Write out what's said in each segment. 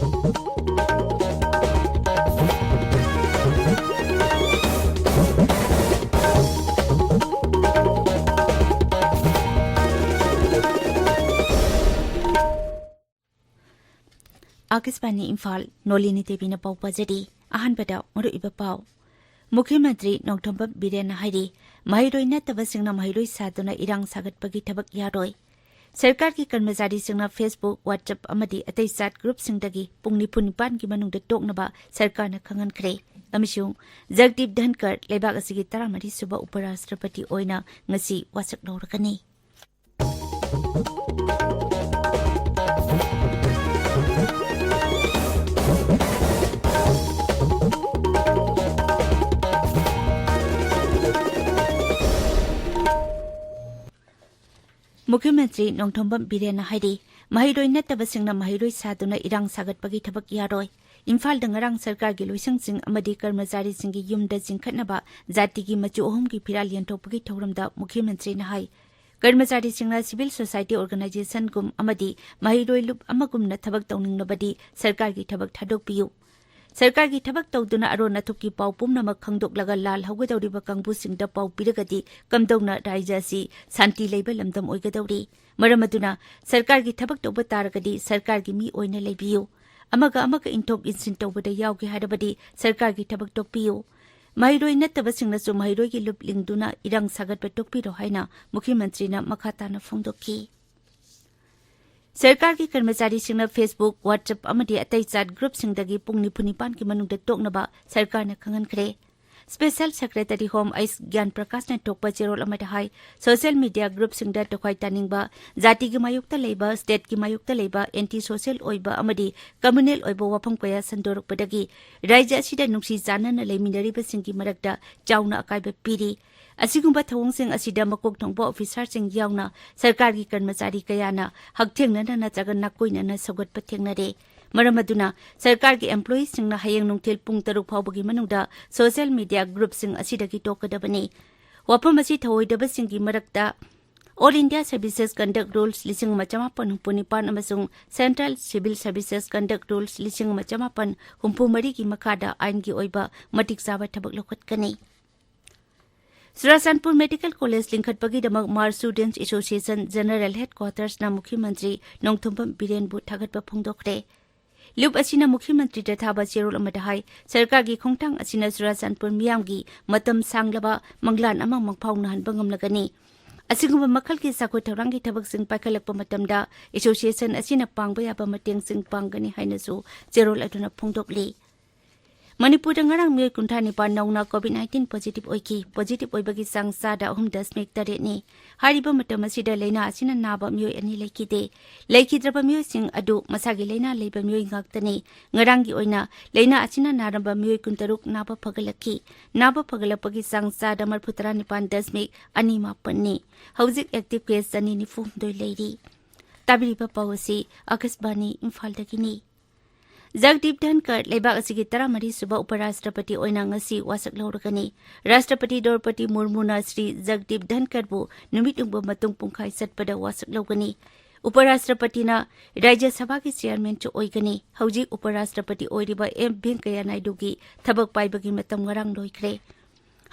आकाशवाणी इम्फाल नोलिनी देवी न पाउ पजरी अहनबदा मरु इबा पाउ मुख्यमंत्री नोंथोंबम बिरेन हाइरी महिरोई नतबसिंगना महिरोई सादुना इरांग सागतपगी थबक यारोई सरकार की कर्मचारी सिंगना फेसबुक व्हाट्सएप अमदी अतै चाट ग्रुप सिंगदगी पुंग निफु निपान की मनुंगदा टोकनबा सरकार न खंगनखरे अमिसुंग जगदीप धनकर लेबाग असिगी 13 सुबा उपराष्ट्रपति ओइना ngasi wasak lorkani मुख्यमंत्री नोंथोंबम बिरेन हाइरी महिरोई नतबसिंगना महिरोई सादुना इरांग सागतपगी थबक यारोई इम्फाल दंगरांग सरकार की लोइसंगसिंग अमदी कर्मचारी सिंगी युमदा जिंखटनबा जाति की मचु अहुम की फिराल यंथोपगी थौरमदा मुख्यमंत्री न हाई कर्मचारी सिंगना सिविल सोसाइटी ऑर्गेनाइजेशन गुम अमदी महिरोई लुप अमगुमना थबक तौनिंगनबदी सरकार की थबक थादोकपियु सरकार की थबक तौदुना अरोन अथुप की पाउ पुमनमक खंगदोकलगा लाल हौगदौरिबा कांगबुसिंगदा पाउ पिरगदी कमदौना राज्यसी शांति लेबा लमदम ओइगदौरी मरमदुना सरकार की थबक तौबा तारगदी सरकार की मी ओइना लेबियु अमगा इंथोक इंसिन तौबदा यावगे हारबदी सरकार की थबक तोकपियु महिरोई नतबसिंगनासु महिरोई की लुप लिंगदुना इरांग सागतपा तोकपिरो हाइना मुख्यमंत्रीना मखाताना फोंदोकी सरकार की कर्मचारी सिंगना फेसबुक व्हाट्सएप अमदी अतै चाट ग्रुप सिंगदगी पुंग निफु निपान की मनुंगदा टोकनबा सरकार न खंगनखरे स्पेशल सेक्रेटरी होम आइस ज्ञान प्रकाश ने टोकपा चेरोल अमदा हाई सोशल मीडिया ग्रुप सिंगदा तोखाई तानिंगबा जाति की मायुक्ता लेबा स्टेट की मायुक्ता लेबा एंटी सोशल ओइबा अमदी कम्युनल ओइबा वाफम कया संदोरकपदगी राज्य असिदा नुक्सी जानना लेमिनरिबा सिंगी मरकदा चाउना अकाइबा पीरी असिगुंबा थवंगसिंग असिदा मकोक थोंबा ऑफिसरसिंग यावना सरकार की कर्मचारी कयाना हकथेंगना नत्रगा नाकोइना सौगतपा थेंगनरे मरमदुना सरकार की एम्प्लॉई सिंगना हयेंग नुंगथेल पुंग 3 फाउबगी मनुंगदा सोशल मीडिया ग्रुप सिंग असिदगी टोकदबनी वाफम असि थवोइदबा सिंगी मरकता all India services conduct rules 1955 अमसुंग central civil services conduct rules 1953 की मखादा आइन की ओइबा मटिक चाबा थबक लौखटकनी सुरासनपुर मेडिकल कॉलेज लिंखटपगीदमक मार स्टूडेंट्स एसोसिएशन जनरल हेडक्वार्टर्स ना मुख्यमंत्री नोंथोंबम बिरेनबु थागतपा फोंदोखरे लुप असिना मुख्यमंत्री थाबा चेरोल अमदा हाई सरकार की खोंथांग असिना सुरासनपुर मियामगी मतम सांगलबा मंगलान अमा मंगफाउना हनबा ngamlagani असिगुंबा मखल की साखो थौरांगी थबकसिंग पाइखलकपा मतमदा एसोसिएशन असिना पांगबा याबा मतेंगसिंग पांगनी हाइनसु चेरोल अदुना फोंदोकली मणिपुर ngarang मियोय 95 नौना कोविड-19 पॉजिटिव ओइकी पॉजिटिव ओइबगी सांग सादा 3.8 नि हारिबा मतम असिदा लेना असिना नाबा मियोय अनि लेखिदे लेखिद्रबा मियोय सिंग अदु मसागी लेना लेबा मियोय ngakतनि ngaranggi ओइना लेना असिना नारबा मियोय 13 नाबा फगलपगी सांग सादा 39.2 नि हौजिक एक्टिव केस जनी नि फुमदोय लेरी ताबिरिबा पावसी आकाशवाणी इम्फालदगिनी जगदीप धनकर लेबाग असिगी 13 सुबा उपराष्ट्रपति ओइना ngasi wasak lorgani राष्ट्रपति द्रौपदी मुर्मुना श्री जगदीप धनकरबु नुमितुंगबा मतुंग पुंखाई सतपदा wasak लौगनी उपराष्ट्रपतिना राज्य सभा की चेयरमैन चो ओइगनी हौजिक उपराष्ट्रपति ओइरिबा एम वेंकैया नायडूगी थबक पाइबगी मतम ngarang लोइखरे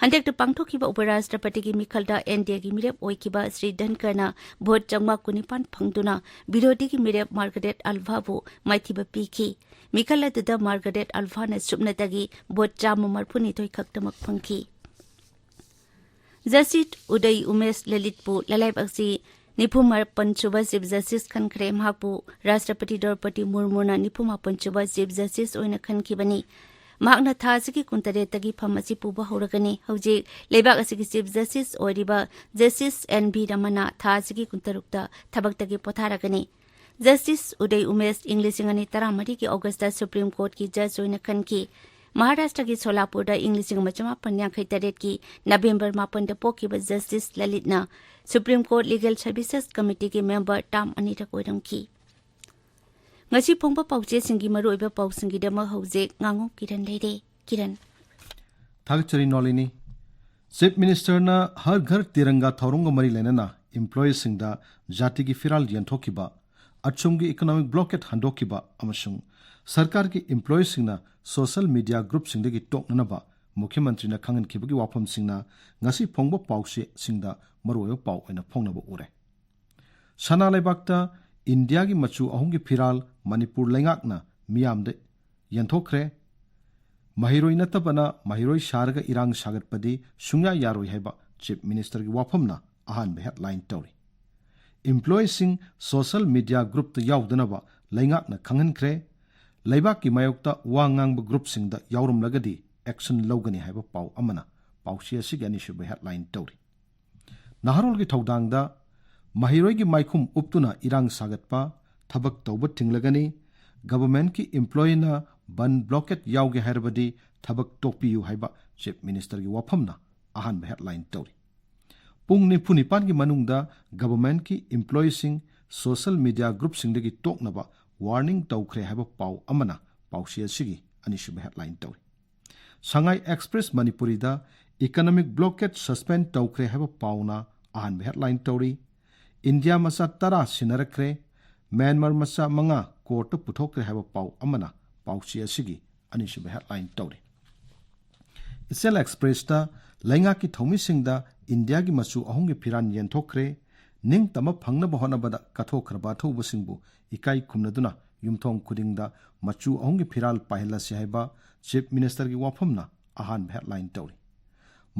हंदेक पांगथोखिबा उपराष्ट्रपति की मिखलदा एनडीए की मिरेप ओइखिबा श्री धनकरना भोट चंगमा 19 फंगदुना विरोधी की मिरेप मार्गरेट अल्फाबु माइथिबा पीखी मिखल अदुदा मार्गरेट अल्फाना सुपनतगी भोट 132 खक्तमक फंखी जस्टिस उदय उमेश ललितपु ललाइब अक्सी निफुमर पंचुबा चीफ जस्टिस खनखरे महापु राष्ट्रपति द्रौपदी मुर्मुना निफुमा पंचुबा चीफ जस्टिस ओइना खनखिबनी महाकना थासिकी 19 फमसी पुबा होरगनी हौजिक लेबाक असिकी चीफ जस्टिस ओइरिबा जस्टिस एनबी रमना थासिकी 19 थबक्तगी पोथारगनी जस्टिस उदय उमेश इंग्लिश 13 की अगस्त सुप्रीम कोर्ट की जज ओइना खनकी महाराष्ट्र की सोलापुर इंग्लिश 1958 की नवंबर 9 पोकीबा जस्टिस ललितना supreme court legal services committee की मेंबर टाम अनिरक ओइरमकी ngasi phongba pauche singi maru oiba pau singi dama hauze ngangom kiran leire kiran thagchari nolini chief minister na har ghar tiranga thorunga mari lenana employees singda jati ki firal yan thokiba achumgi economic blockade handokiba amasung sarkar ki employees singna social media group singdagi toknanaba Mukhyamantri na khangan khibagi wafam singna ngasi phongba pause singda maroyo pau oina phongnaba ure sana laibakta India gi machu ahungi phiral Manipur laingakna miyamde yanthokre mahiroi natabana mahiroi sharga irang sagatpadi sungya yaroi haiba chief minister gi wafamna ahan be headline tawri employees sing social media group ta yaudnaba laingakna khangan khre laibak ki mayokta wangang ba group singda yaurum lagadi action logani haiba pau amana pausia sigani shube headline tawri naharol gi thodangda mahiroi gi maikhum uptuna irang sagatpa thabak tawba tinglagani government ki employee na ban blockade yauge harbadi thabak tokpiyu haiba chief minister gi wafamna ahan be headline tawri pungni punipan gi manungda government ki employee sing social media group singdagi toknaba warning tawkhre haiba pau amana pausia sigi ani shube headline tawri Shanghai Express Manipuri da economic blockade suspend tawkhre haiba pauna ahan be headline tawri India masa tara sinarakre Myanmar masa manga court puthokre haiba pau amana pausia sigi ani shube headline tawri Isel Express da lainga ki thomi singda India gi machu ahungi phiran yenthokre ning tama phangna bahona bada kathokhraba thobu singbu ikai khumnaduna yumthong khudingda machu ahungi phiral pahila se haiba chief minister gi wafamna ahan headline tawri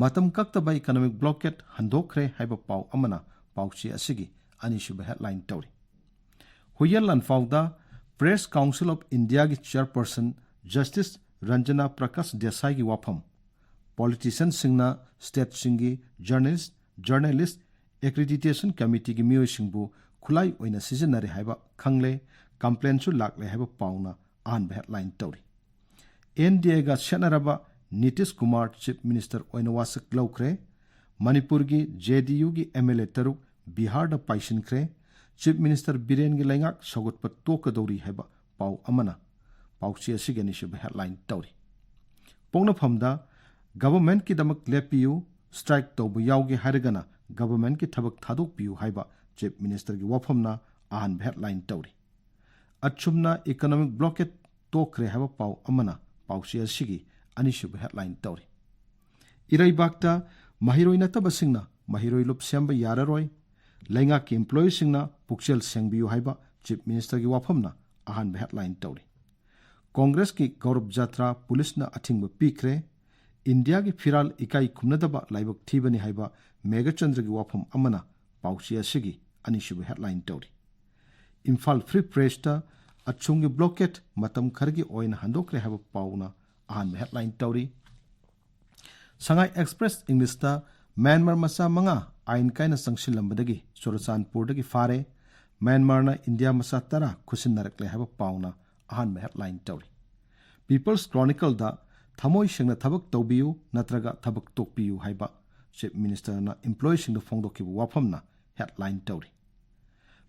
matam kaktaba economic blockade handokre haiba pau amana pauchi asigi ani shube headline tawri huyal lanfauda Press Council of India gi chairperson Justice Ranjana Prakash Desai gi wafam politician singna state singi journalist accreditation committee gi miyoi singbu khulai oina seasonary haiba khangle complaint su lakle haiba pauna ahan headline tawri NDA ga shanaraba Nitish Kumar chief minister oina wasak laukre Manipur gi JDU gi MLA taruk Bihar da paisin kre chief minister Biren gi laingak sagotpa tokadori haiba pau amana pauchi asigani shub headline tawri pongna phamda government ki damak lepiu strike tawbu yauge harigana government ki thabak thadok piu haiba chief minister gi wafamna ahan headline tawri achumna economic blockade tokre haiba pau amana pauchi asigi ani shub headline tawri irai bakta mahiroi nataba singna mahiroi lup samba yararoi lainga ki employee singna pukchel sengbiu haiba chief minister gi wafamna ahan headline tawri congress ki gaurav jatra police na athingba pikre india gi firal ikai khumnadaba laibak thibani haiba megachandra gi wafam amana pauchi asigi ani shub headline tawri Imphal Free Press ta achungi blockade matam khargi oina handokre haiba pauna ahan headline tawri Shanghai Express English ta Myanmar masa manga ain kaina sangsilambadagi Chorachandpur dagi fare Myanmar na India masa tara khusin narakle haiba pauna ahan headline tawri People's Chronicle da thamoi singna thabak tawbiu natraga thabak tokpiu haiba chief minister na employee singna phongdokibu wafamna headline tawri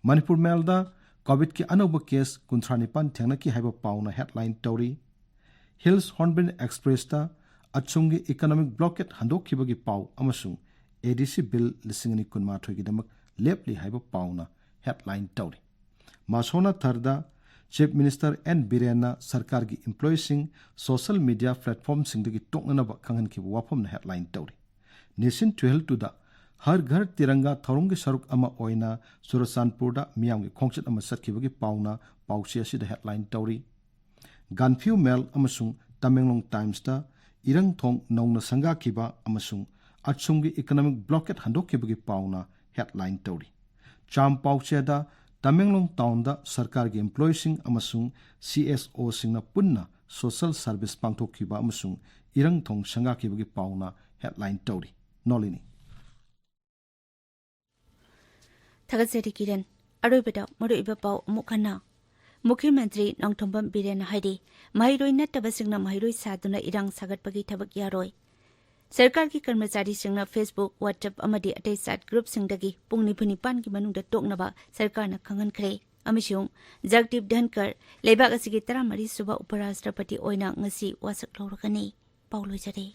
Manipur Mail da COVID ki anoba case kuntranipan thengnaki haiba pauna headline tawri Hills Hornbill Express ta achungi economic blockade handokhibagi pau amasung ADC bill lisingani kunmathoi gi damak lepli haiba pauna headline tawri Masona Tharda Chief Minister N Birena Sarkar gi employees sing social media platform sing dagi toknanaba khangan ki wafam na headline tawri Nation 12 to da har ghar tiranga thorong gi saruk ama oina Surachandpur da miyam gi khongchat ama satkibagi pauna pauchi asida headline tawri Ganfiu Mail amasung Tamenglong Times da irang thong nongna sanga kiba amasung achungi economic blockade handokibagi pauna headline tawri Cham pauche da Tamenglong town da sarkar gi employees sing amasung CSO singna punna social service pangthokkiba amasung irang thong sanga kibagi pauna headline tawri Nolini Thagatsari Kiran aroibada maroiba pau mukhana Mukhyamantri Nongthombam Biren haidi mahiroi nattaba singna mahiroi saduna irang sagatpagi thabak yaroi Sarkar ki karmachari singna Facebook WhatsApp amadi atai sat group singdagi pungni phunipan ki manungda toknaba sarkar na khangan khre amishung Jagdeep Dhankar leibak asigi 13 suba uparashtrapati oina ngasi wasak lawrakani pauloi jare